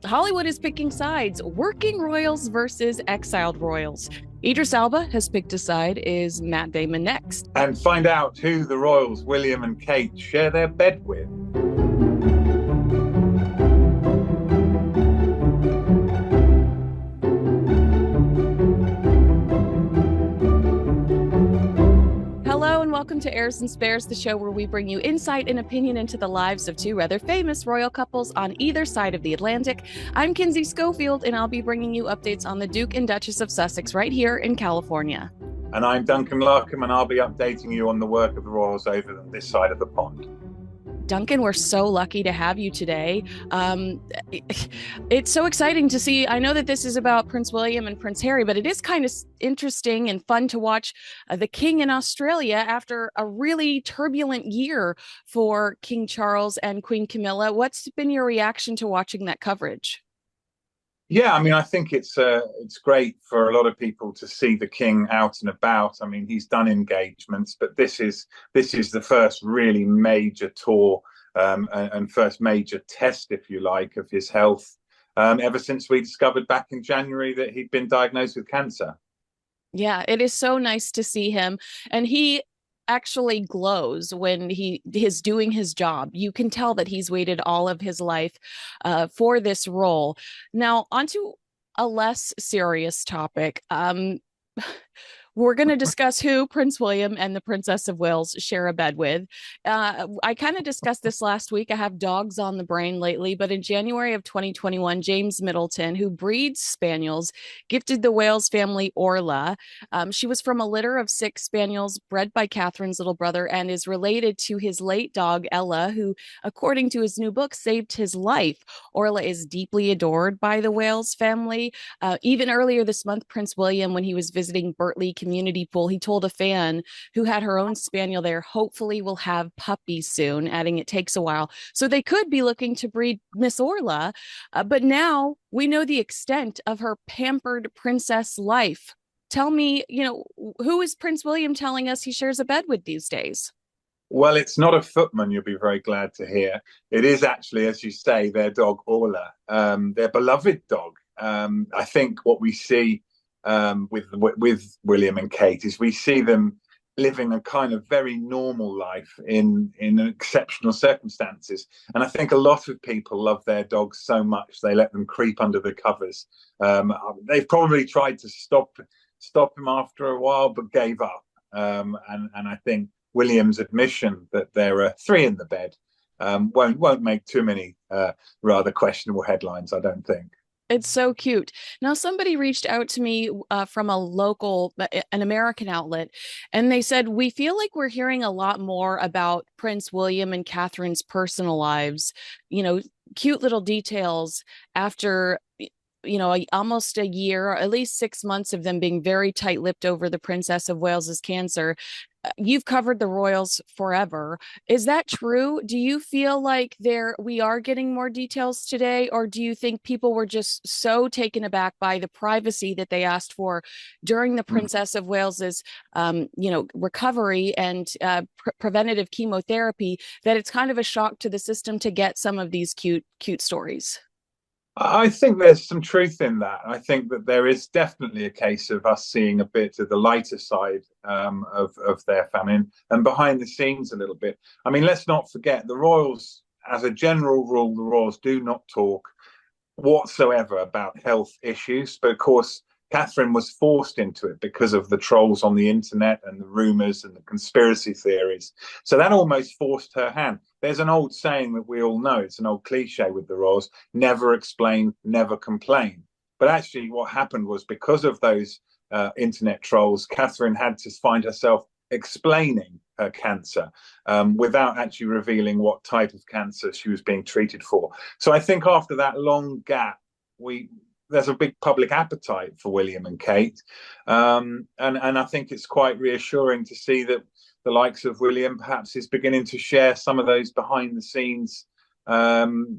Hollywood is picking sides, working royals versus exiled royals. Idris Alba has picked a side. Is Matt Damon next? And find out who the royals, William and Kate, share their bed with. Hello and welcome to Heirs and Spares, the show where we bring you insight and opinion into the lives of two rather famous royal couples on either side of the Atlantic. I'm Kinsey Schofield, and I'll be bringing you updates on the Duke and Duchess of Sussex right here in California. And I'm Duncan Larcombe, and I'll be updating you on the work of the royals over this side of the pond. Duncan, we're so lucky to have you today. It's so exciting to see. I know that this is about Prince William and Prince Harry, but it is kind of interesting and fun to watch the King in Australia after a really turbulent year for King Charles and Queen Camilla. What's been your reaction to watching that coverage? Yeah, I mean, I think it's great for a lot of people to see the king out and about. I mean, he's done engagements, but this is the first really major tour and first major test, if you like, of his health ever since we discovered back in January that he'd been diagnosed with cancer. Yeah, it is so nice to see him. And he actually glows when he is doing his job. You can tell that he's waited all of his life for this role. Now, onto a less serious topic. We're going to discuss who Prince William and the Princess of Wales share a bed with. I kind of discussed this last week. I have dogs on the brain lately, but in January of 2021, James Middleton, who breeds spaniels, gifted the Wales family Orla. She was from a litter of 6 spaniels bred by Catherine's little brother and is related to his late dog, Ella, who, according to his new book, saved his life. Orla is deeply adored by the Wales family. Even earlier this month, Prince William, when he was visiting Bertley Community Pool, he told a fan who had her own spaniel there, hopefully we'll have puppies soon, adding it takes a while. So they could be looking to breed Miss Orla, but now we know the extent of her pampered princess life. Tell me, who is Prince William telling us he shares a bed with these days? Well, it's not a footman, you'll be very glad to hear. It is actually, as you say, their dog Orla, their beloved dog. I think what we see with William and Kate is we see them living a kind of very normal life in exceptional circumstances. And I think a lot of people love their dogs so much they let them creep under the covers. They've probably tried to stop him after a while, but gave up. And I think William's admission that there are 3 in the bed won't make too many rather questionable headlines, I don't think. It's so cute. Now, somebody reached out to me from a local, an American outlet, and they said, we feel like we're hearing a lot more about Prince William and Catherine's personal lives, cute little details after almost a year, or at least 6 months of them being very tight-lipped over the Princess of Wales's cancer. You've covered the royals forever. Is that true? Do you feel like we are getting more details today, or do you think people were just so taken aback by the privacy that they asked for during the Princess of Wales's, recovery and preventative chemotherapy that it's kind of a shock to the system to get some of these cute stories? I think there's some truth in that. I think that there is definitely a case of us seeing a bit of the lighter side of their family and behind the scenes a little bit. I mean, let's not forget the royals, as a general rule, the royals do not talk whatsoever about health issues. But of course, Catherine was forced into it because of the trolls on the internet and the rumors and the conspiracy theories. So that almost forced her hand. There's an old saying that we all know, it's an old cliche with the royals: never explain, never complain. But actually, what happened was because of those internet trolls, Catherine had to find herself explaining her cancer without actually revealing what type of cancer she was being treated for. So I think after that long gap, there's a big public appetite for William and Kate, and I think it's quite reassuring to see that the likes of William perhaps is beginning to share some of those behind the scenes, nice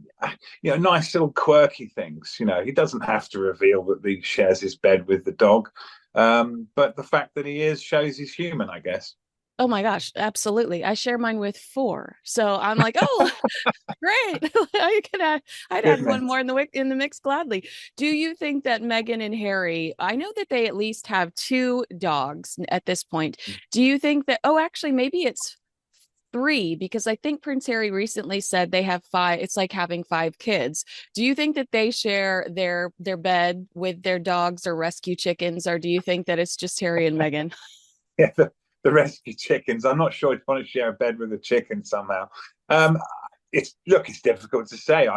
little quirky things. He doesn't have to reveal that he shares his bed with the dog, but the fact that he is shows he's human, I guess. Oh my gosh, absolutely. I share mine with four. So I'm like, oh, great. I'd add one Goodness. more in the mix gladly. Do you think that Meghan and Harry, I know that they at least have two dogs at this point. Do you think that, oh, actually, maybe it's three, because I think Prince Harry recently said they have five. It's like having five kids. Do you think that they share their bed with their dogs or rescue chickens, or do you think that it's just Harry and Meghan? Yeah, the rescue chickens. I'm not sure I'd want to share a bed with a chicken somehow. Um, it's difficult to say.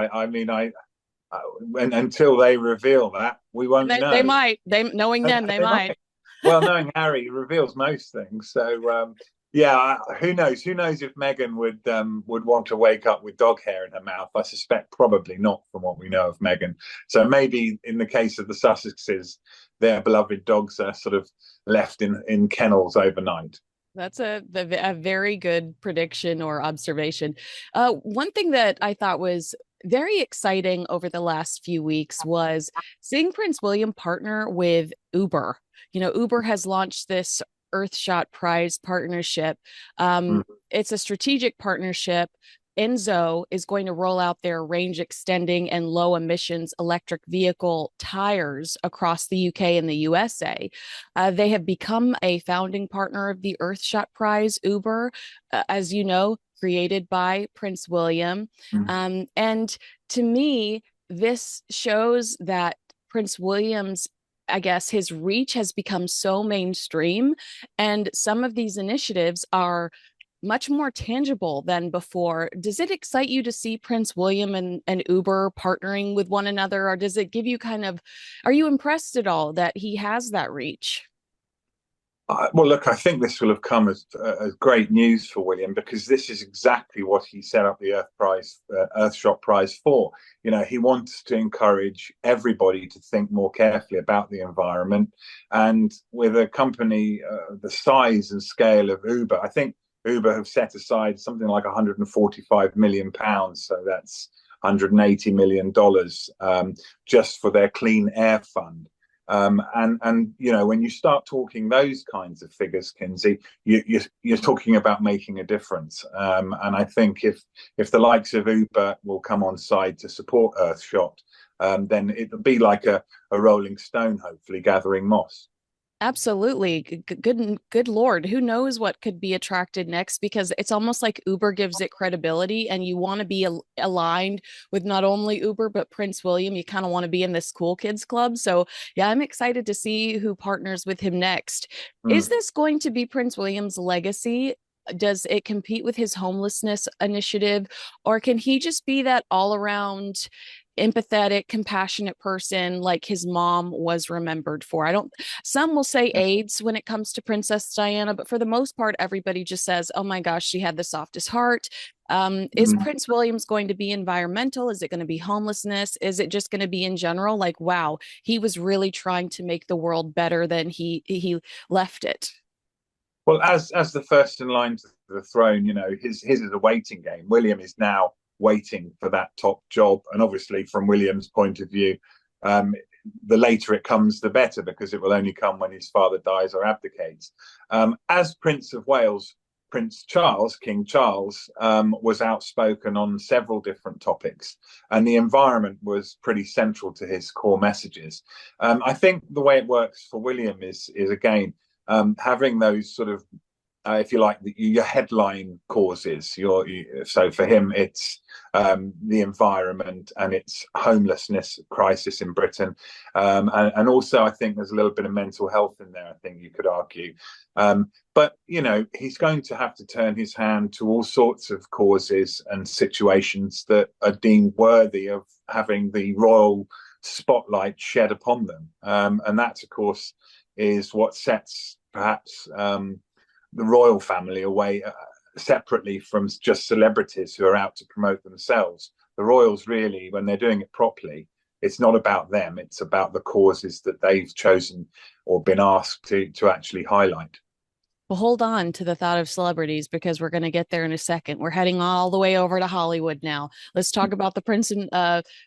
Until they reveal that, we won't They know. might. They knowing them, they They might. might. Well, knowing Harry, he reveals most things. So yeah, who knows? Who knows if Meghan would want to wake up with dog hair in her mouth? I suspect probably not, from what we know of Meghan. So maybe in the case of the Sussexes, their beloved dogs are sort of left in kennels overnight. That's a very good prediction or observation. One thing that I thought was very exciting over the last few weeks was seeing Prince William partner with Uber. You know, Uber has launched this Earthshot Prize partnership. Mm. It's a strategic partnership. Enzo is going to roll out their range extending and low emissions electric vehicle tires across the UK and the USA. They have become a founding partner of the Earthshot Prize, Uber, as you know, created by Prince William. Mm. And to me, this shows that Prince William's, I guess, his reach has become so mainstream, and some of these initiatives are much more tangible than before. Does it excite you to see Prince William and Uber partnering with one another, or does it give you kind of, are you impressed at all that he has that reach? Well, look, I think this will have come as great news for William, because this is exactly what he set up the Earthshot Prize for. You know, he wants to encourage everybody to think more carefully about the environment, and with a company the size and scale of Uber, I think Uber have set aside something like 145 million pounds, so that's 180 million dollars, just for their clean air fund. And you know, when you start talking those kinds of figures, Kinsey, you're talking about making a difference. And I think if the likes of Uber will come on side to support Earthshot, then it'll be like a rolling stone, hopefully gathering moss. Absolutely. Good Lord. Who knows what could be attracted next? Because it's almost like Uber gives it credibility, and you want to be aligned with not only Uber, but Prince William. You kind of want to be in this cool kids club. So, yeah, I'm excited to see who partners with him next. Is Mm. this going to be Prince William's legacy? Does it compete with his homelessness initiative, or can he just be that all around empathetic, compassionate person like his mom was remembered for? I don't, some will say AIDS when it comes to Princess Diana, but for the most part, everybody just says, oh my gosh, she had the softest heart. Is Mm. Prince Williams going to be environmental? Is it going to be homelessness? Is it just going to be in general? Like, wow, he was really trying to make the world better than he left it. Well, as the first in line to the throne, you know, his is a waiting game. William is now waiting for that top job, and obviously, from William's point of view, um, the later it comes, the better, because it will only come when his father dies or abdicates. As Prince of Wales, Prince Charles, King Charles, was outspoken on several different topics, and the environment was pretty central to his core messages. I think the way it works for William is again, having those sort of, if you like, your headline causes. So for him, it's the environment, and it's homelessness crisis in Britain, and also I think there's a little bit of mental health in there, I think you could argue. But you know, he's going to have to turn his hand to all sorts of causes and situations that are deemed worthy of having the royal spotlight shed upon them, and that, of course, is what sets perhaps the royal family away separately from just celebrities who are out to promote themselves. The royals really, when they're doing it properly, it's not about them, it's about the causes that they've chosen or been asked to actually highlight. Well, hold on to the thought of celebrities, because we're going to get there in a second. We're heading all the way over to Hollywood now. Let's talk about the Prince and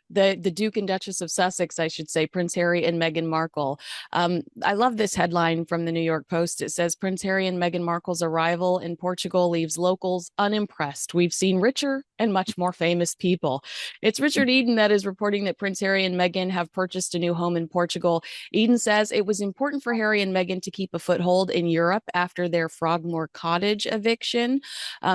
the Duke and Duchess of Sussex, I should say, Prince Harry and Meghan Markle. I love this headline from the New York Post. It says Prince Harry and Meghan Markle's arrival in Portugal leaves locals unimpressed. We've seen richer and much more famous people. It's Richard Eden that is reporting that Prince Harry and Meghan have purchased a new home in Portugal. Eden says it was important for Harry and Meghan to keep a foothold in Europe after their Frogmore Cottage eviction.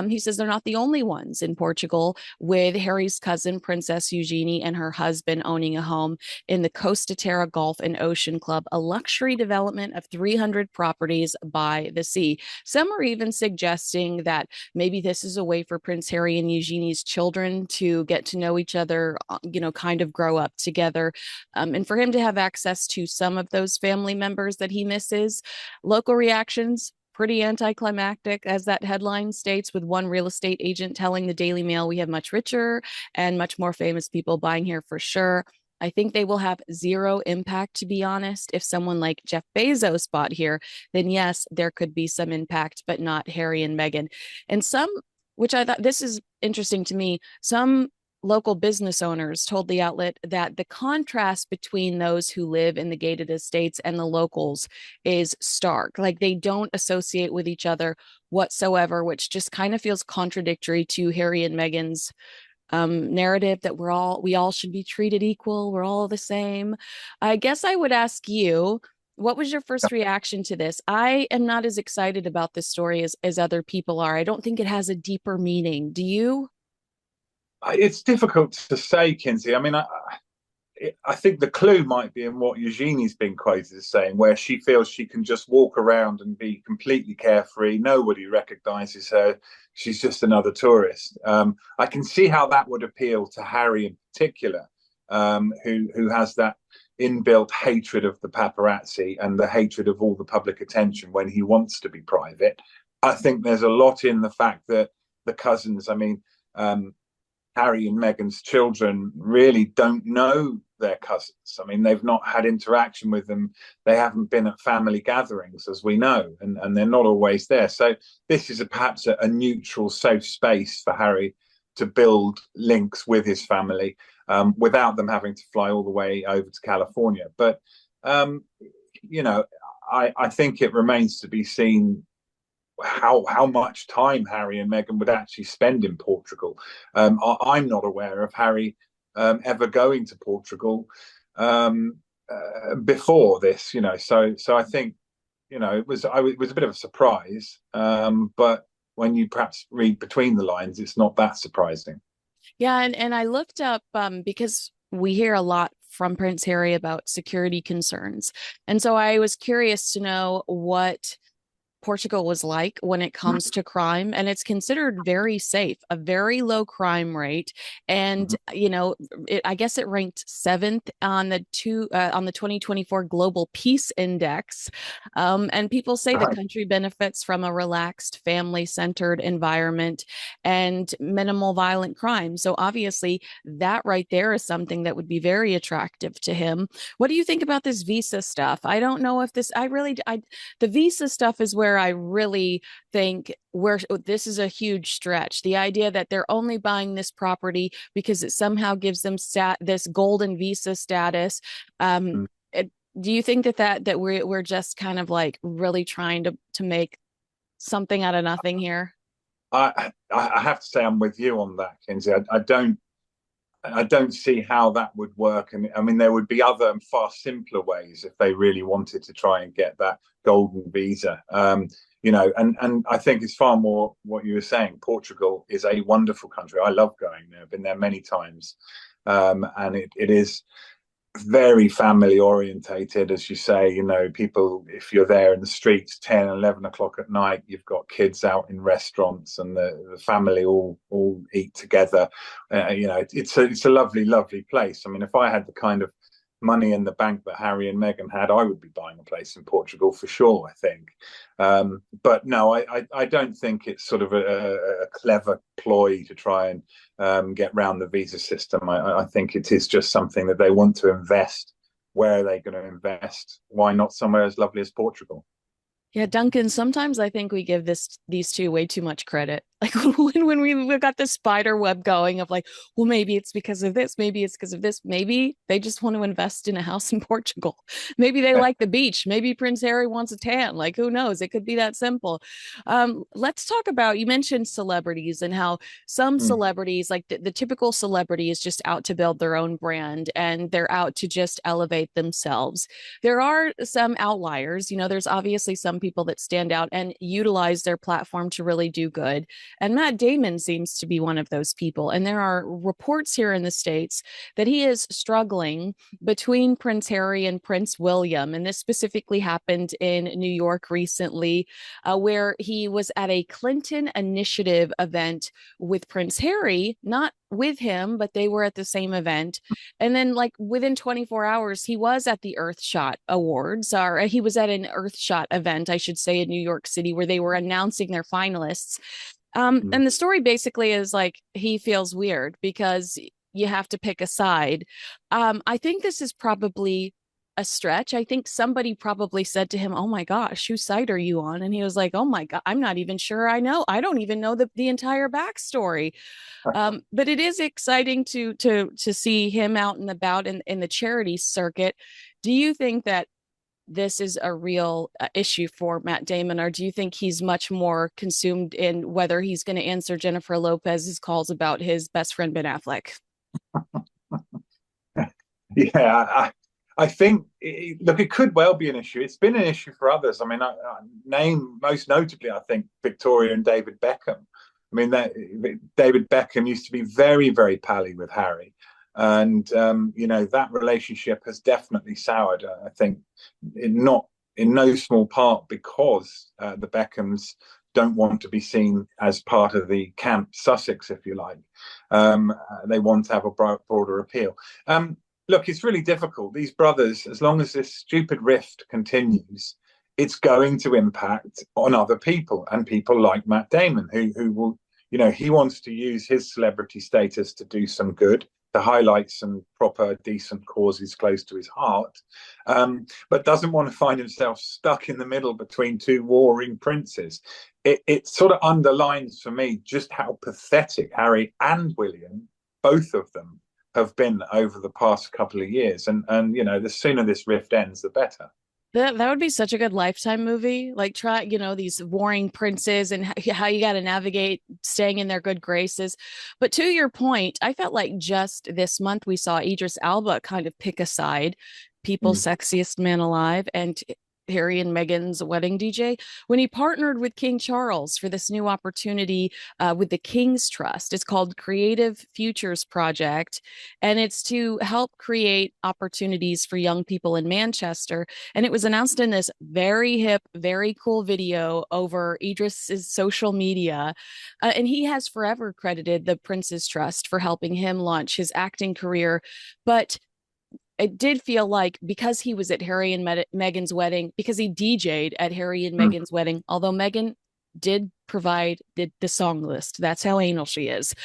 He says they're not the only ones in Portugal, with Harry's cousin, Princess Eugenie, and her husband owning a home in the Costa Terra Golf and Ocean Club, a luxury development of 300 properties by the sea. Some are even suggesting that maybe this is a way for Prince Harry and Eugenie's children to get to know each other, kind of grow up together, and for him to have access to some of those family members that he misses. Local reactions, pretty anticlimactic, as that headline states, with one real estate agent telling the Daily Mail, we have much richer and much more famous people buying here for sure. I think they will have zero impact, to be honest. If someone like Jeff Bezos bought here, then yes, there could be some impact, but not Harry and Meghan. And some, which I thought this is interesting to me, some local business owners told the outlet that the contrast between those who live in the gated estates and the locals is stark. Like they don't associate with each other whatsoever, which just kind of feels contradictory to Harry and Meghan's narrative that we all should be treated equal. We're all the same. I guess I would ask you, what was your first reaction to this? I am not as excited about this story as other people are. I don't think it has a deeper meaning. Do you? It's difficult to say, Kinsey. I mean, I think the clue might be in what Eugenie's been quoted as saying, where she feels she can just walk around and be completely carefree. Nobody recognizes her. She's just another tourist. I can see how that would appeal to Harry in particular, who has that inbuilt hatred of the paparazzi and the hatred of all the public attention when he wants to be private. I think there's a lot in the fact that the cousins, Harry and Meghan's children really don't know their cousins. I mean, they've not had interaction with them. They haven't been at family gatherings, as we know, and they're not always there. So this is perhaps a neutral, safe space for Harry to build links with his family without them having to fly all the way over to California. But, I think it remains to be seen how much time Harry and Meghan would actually spend in Portugal. I'm not aware of Harry ever going to Portugal before this, So I think, it was a bit of a surprise. But when you perhaps read between the lines, it's not that surprising. Yeah, and I looked up because we hear a lot from Prince Harry about security concerns. And so I was curious to know what Portugal was like when it comes to crime, and it's considered very safe, a very low crime rate. And I guess it ranked seventh on the 2024 Global Peace Index. And people say the country benefits from a relaxed, family-centered environment and minimal violent crime. So obviously, that right there is something that would be very attractive to him. What do you think about this visa stuff? I don't know if this. The visa stuff is where I really think this is a huge stretch. The idea that they're only buying this property because it somehow gives them this golden visa status. Do you think that we're just kind of like really trying to make something out of nothing here? I have to say I'm with you on that, Kinsey. I don't see how that would work. And I mean, there would be other and far simpler ways if they really wanted to try and get that golden visa. And I think it's far more what you were saying. Portugal is a wonderful country. I love going there. I've been there many times. And it is very family orientated, as you say. People, if you're there in the streets 10, 11 o'clock at night, you've got kids out in restaurants and the family all eat together. It's a lovely place. I mean, if I had the kind of money in the bank that Harry and Meghan had, I would be buying a place in Portugal for sure, I think. But no, I don't think it's sort of a clever ploy to try and get round the visa system. I think it is just something that they want to invest. Where are they going to invest? Why not somewhere as lovely as Portugal? Yeah, Duncan, sometimes I think we give these two way too much credit. Like when we got the spider web going of like, well, maybe it's because of this, maybe it's because of this, maybe they just want to invest in a house in Portugal. Maybe they like the beach. Maybe Prince Harry wants a tan. Like, who knows? It could be that simple. Let's talk about, you mentioned celebrities and how some Mm. celebrities, like the typical celebrity is just out to build their own brand and they're out to just elevate themselves. There are some outliers. There's obviously some people that stand out and utilize their platform to really do good. And Matt Damon seems to be one of those people. And there are reports here in the States that he is struggling between Prince Harry and Prince William. And this specifically happened in New York recently, where he was at a Clinton initiative event with Prince Harry, not with him, but they were at the same event. And then, like within 24 hours, he was at the Earthshot Awards, or he was at an Earthshot event, I should say, in New York City, where they were announcing their finalists. Mm. And the story basically is like he feels weird because you have to pick a side. I think this is probably a stretch. I think somebody probably said to him, "Oh my gosh, whose side are you on?" And he was like, "Oh my God, I'm not even sure I know. I don't even know the entire backstory." But it is exciting to see him out and about in the charity circuit. Do you think that this is a real issue for Matt Damon, or do you think he's much more consumed in whether he's going to answer Jennifer Lopez's calls about his best friend Ben Affleck? Yeah, I think, look, it could well be an issue. It's been an issue for others. I mean, I name most notably, I think, Victoria and David Beckham. I mean, David Beckham used to be very, very pally with Harry. And, that relationship has definitely soured, I think, not in no small part because the Beckhams don't want to be seen as part of the camp Sussex, if you like. They want to have a broader appeal. Look, it's really difficult. These brothers, as long as this stupid rift continues, it's going to impact on other people and people like Matt Damon, who will, he wants to use his celebrity status to do some good, to highlight some proper, decent causes close to his heart, but doesn't want to find himself stuck in the middle between two warring princes. It sort of underlines for me just how pathetic Harry and William, both of them, have been over the past couple of years. And the sooner this rift ends, the better. That would be such a good Lifetime movie. Like try, these warring princes and how you got to navigate staying in their good graces. But to your point, I felt like just this month we saw Idris Alba kind of pick a side, people's Mm. sexiest man alive, and Harry and Meghan's wedding DJ when he partnered with King Charles for this new opportunity with the King's Trust. It's called Creative Futures Project, and it's to help create opportunities for young people in Manchester. And it was announced in this very hip, very cool video over Idris's social media. And he has forever credited the Prince's Trust for helping him launch his acting career. But it did feel like because he was at Harry and Meghan's wedding, because he DJ'd at Harry and Mm. Meghan's wedding, although Meghan did provide the song list. That's how anal she is.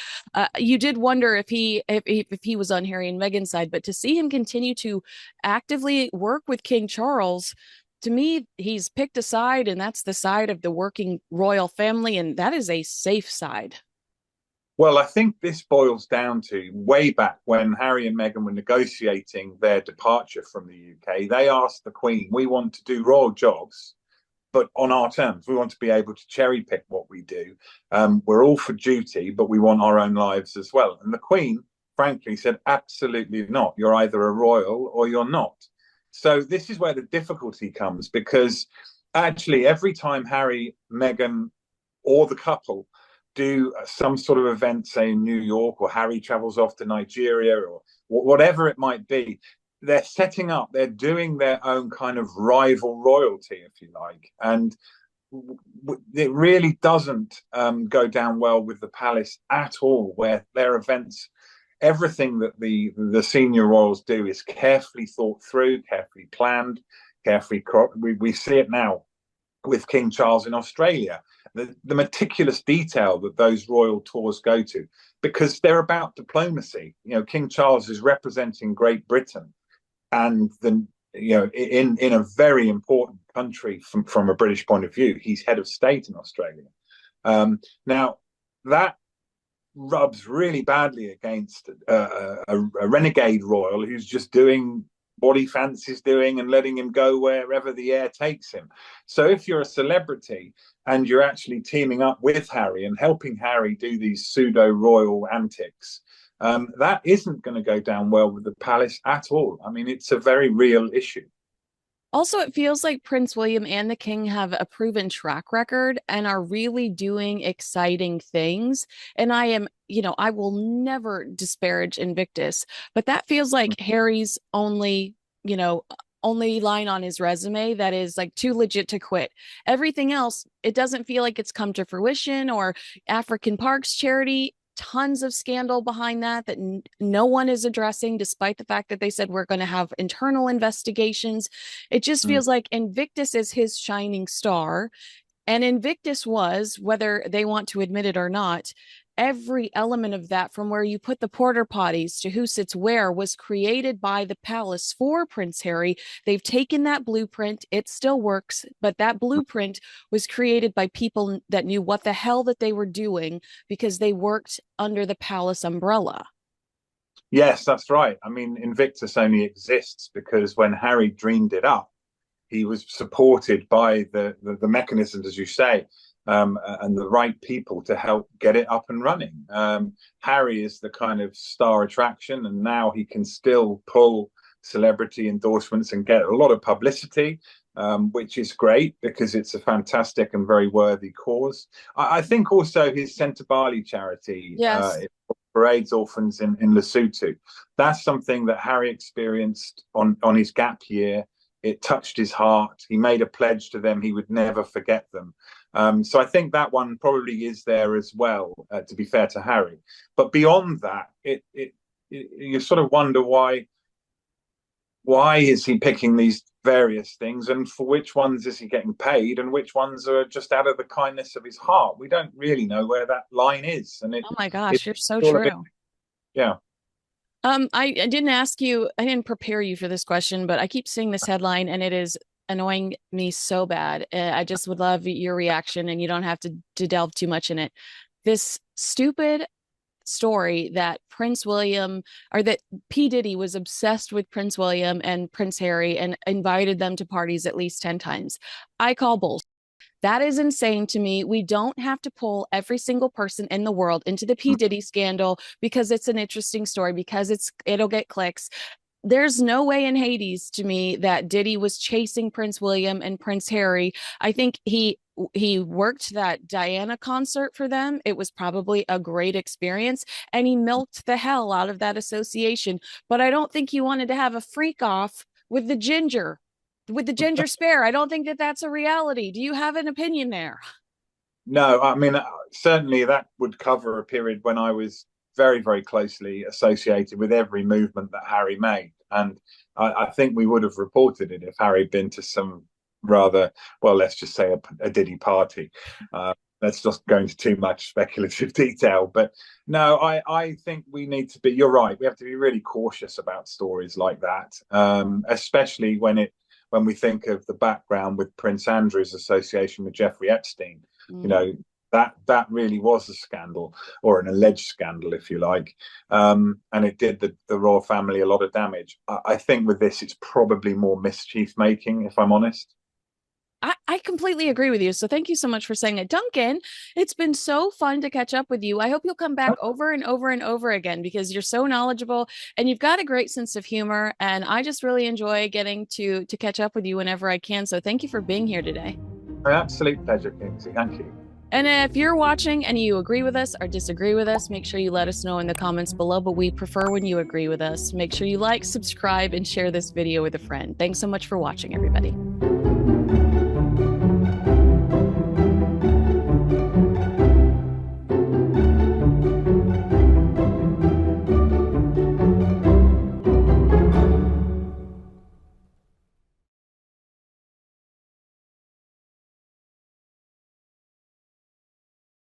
You did wonder if he was on Harry and Meghan's side, but to see him continue to actively work with King Charles, to me, he's picked a side, and that's the side of the working royal family, and that is a safe side. Well, I think this boils down to way back when Harry and Meghan were negotiating their departure from the UK. They asked the Queen, "We want to do royal jobs, but on our terms. We want to be able to cherry pick what we do. We're all for duty, but we want our own lives as well." And the Queen, frankly, said, "Absolutely not. You're either a royal or you're not." So this is where the difficulty comes, because actually every time Harry, Meghan, or the couple do some sort of event, say in New York, or Harry travels off to Nigeria, or whatever it might be, they're setting up, they're doing their own kind of rival royalty, if you like. And it really doesn't go down well with the palace at all, where their events, everything that the senior royals do is carefully thought through, carefully planned, carefully. We see it now with King Charles in Australia, the meticulous detail that those royal tours go to, because they're about diplomacy. King Charles is representing Great Britain, and in a very important country from a British point of view. He's head of state in Australia. Now, that rubs really badly against a renegade royal who's just doing what he fancies doing and letting him go wherever the air takes him. So if you're a celebrity and you're actually teaming up with Harry and helping Harry do these pseudo royal antics, that isn't going to go down well with the palace at all. I mean, it's a very real issue. Also, it feels like Prince William and the King have a proven track record and are really doing exciting things. And I will never disparage Invictus, but that feels like Harry's only line on his resume that is like too legit to quit. Everything else, it doesn't feel like it's come to fruition. Or African Parks charity, tons of scandal behind that no one is addressing, despite the fact that they said we're going to have internal investigations. It just feels like Invictus is his shining star. And Invictus was, whether they want to admit it or not, every element of that, from where you put the porter potties to who sits where, was created by the palace for Prince Harry. They've taken that blueprint. It still works, but that blueprint was created by people that knew what the hell that they were doing because they worked under the palace umbrella. Yes, that's right. I mean, Invictus only exists because when Harry dreamed it up, he was supported by the mechanisms, as you say, and the right people to help get it up and running. Harry is the kind of star attraction, and now he can still pull celebrity endorsements and get a lot of publicity, which is great because it's a fantastic and very worthy cause. I think also his Centre Bali charity, yes, for AIDS orphans in Lesotho, that's something that Harry experienced on his gap year. It touched his heart. He made a pledge to them he would never forget them. So I think that one probably is there as well, to be fair to Harry. But beyond that, you sort of wonder why is he picking these various things, and for which ones is he getting paid, and which ones are just out of the kindness of his heart? We don't really know where that line is. And oh my gosh, you're so true. Yeah. I didn't ask you, I didn't prepare you for this question, but I keep seeing this headline and it is annoying me so bad. I just would love your reaction, and you don't have to delve too much in it. This stupid story that Prince William, or that P. Diddy was obsessed with Prince William and Prince Harry and invited them to parties at least 10 times. I call bullshit. That is insane to me. We don't have to pull every single person in the world into the P. Diddy scandal because it's an interesting story, because it'll get clicks. There's no way in Hades to me that Diddy was chasing Prince William and Prince Harry. I think he worked that Diana concert for them. It was probably a great experience, and he milked the hell out of that association. But I don't think he wanted to have a freak off with the ginger spare. I don't think that that's a reality. Do you have an opinion there? No, I mean, certainly that would cover a period when I was very, very closely associated with every movement that Harry made. And I think we would have reported it if Harry had been to some rather, well, let's just say a Diddy party. Let's just go into too much speculative detail. But no, I think we need to be, you're right, we have to be really cautious about stories like that, especially when we think of the background with Prince Andrew's association with Jeffrey Epstein. You know, that really was a scandal, or an alleged scandal, if you like, and it did the royal family a lot of damage. I think with this, it's probably more mischief making, if I'm honest. I completely agree with you. So thank you so much for saying it. Duncan, it's been so fun to catch up with you. I hope you'll come back over and over and over again, because you're so knowledgeable and you've got a great sense of humor. And I just really enjoy getting to catch up with you whenever I can. So thank you for being here today. An absolute pleasure, Kinsey. Thank you. And if you're watching and you agree with us or disagree with us, make sure you let us know in the comments below. But we prefer when you agree with us. Make sure you like, subscribe, and share this video with a friend. Thanks so much for watching, everybody.